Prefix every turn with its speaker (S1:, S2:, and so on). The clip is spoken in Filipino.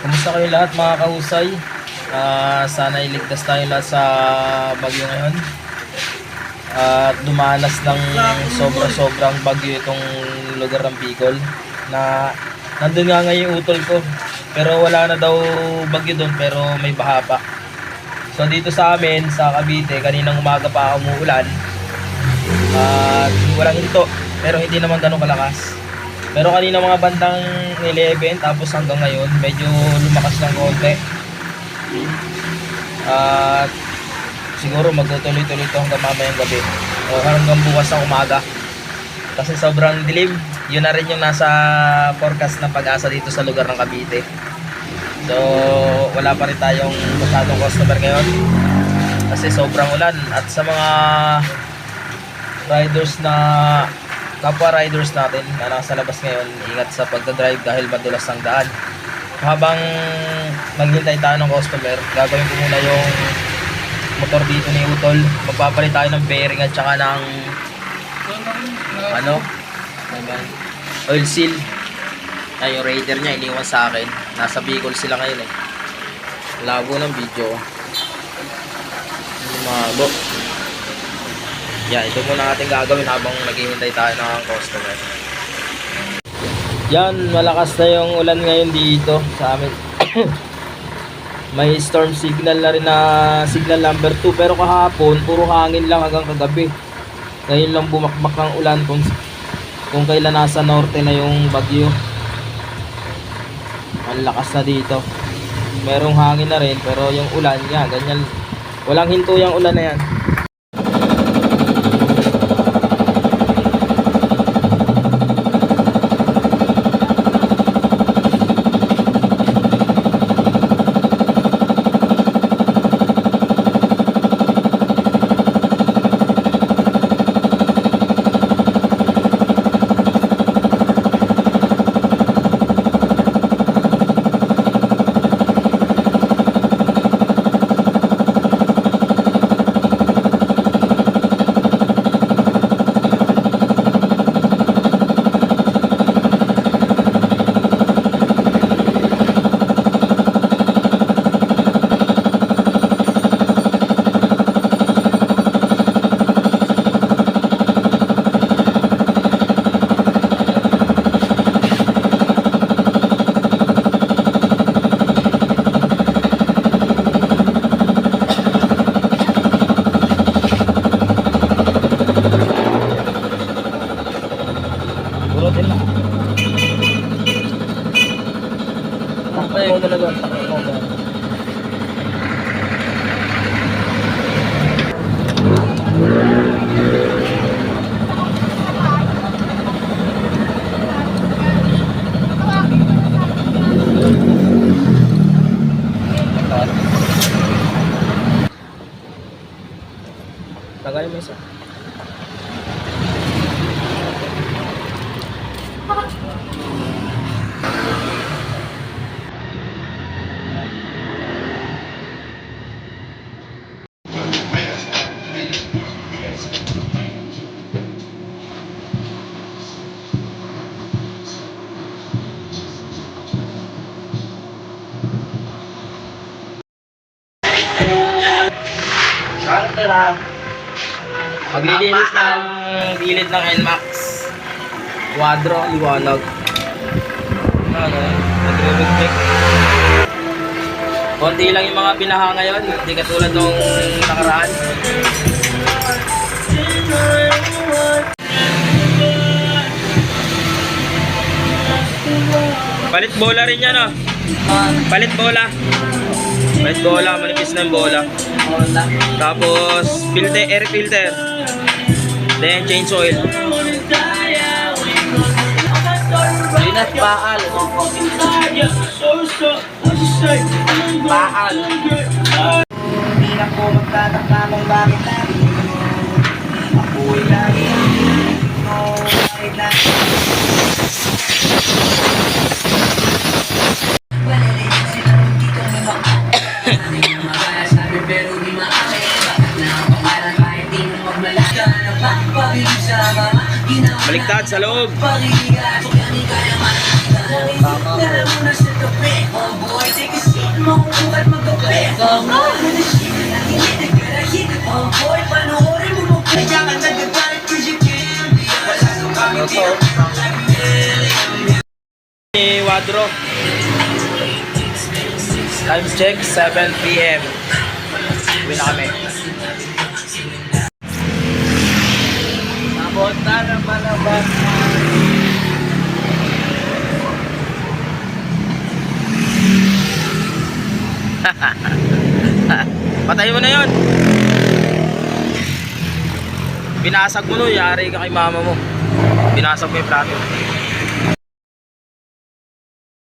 S1: Kumusta kayo lahat mga kahusay? Sana iligtas tayo lahat sa bagyo ngayon. At dumanas ng sobra-sobrang bagyo itong lugar ng Bicol na nandun nga ngayon yung utol ko. Pero wala na daw bagyo doon pero may baha pa. So dito sa amin, sa Cavite, kaninang umaga pa umuulan. At walang hinto pero hindi naman ganun kalakas. Pero kanina mga bandang 11 tapos hanggang ngayon medyo lumakas ng konti. At siguro magtutuloy-tuloy ito hanggang mamayang gabi o hanggang bukas ng umaga. Kasi sobrang dilim. Yun na rin yung nasa forecast ng Pag-asa dito sa lugar ng Cavite. So wala pa rin tayong masyadong customer ngayon kasi sobrang ulan. At sa mga riders na kapwa riders natin na nasa labas ngayon, ingat sa pagdadrive dahil madulas ang daan. Habang maghintay tayo ng customer, gagawin ko muna yung motor dito ni Utol. Magpapalit tayo ng bearing at saka ng oil seal. Ay, yung Raider niya iniwan sa akin. Nasa Bicol sila ngayon eh. Labo ng video. Lumabo. Yan, ito muna natin gagawin habang naghihintay tayo ng customer. Yan, malakas na yung ulan ngayon dito sa amin. May storm signal na rin na signal number 2. Pero kahapon, puro hangin lang hanggang kagabi. Ngayon lang bumakbak ang ulan kung kailan nasa norte na yung bagyo. Ang lakas na dito. Merong hangin na rin pero yung ulan yan, ganyan. Walang hinto yung ulan na yan. Talaga tagalin mo isa. Maglilinis ng gilid ng NMAX Quadro, liwanag. Nagre-reflect. Konti lang yung mga binaha ngayon, hindi katulad nung nakaraan. Palit bola rin yan, oh. Palit bola. Palit bola, manipis na yung bola. Tapos filter, air filter. Then change oil.
S2: Linas baal. Baal. Hindi na po magtataka kung bakit lagi ako'y lagi kahit na
S1: Baliktad sa loob. Ito. Wadro. Time check, 7 p.m. Uwi na kami.
S2: Nabota na malabas.
S1: Patay mo na yun. Binasag mo no, yari ka kay mama mo. Binasag mo yung plato.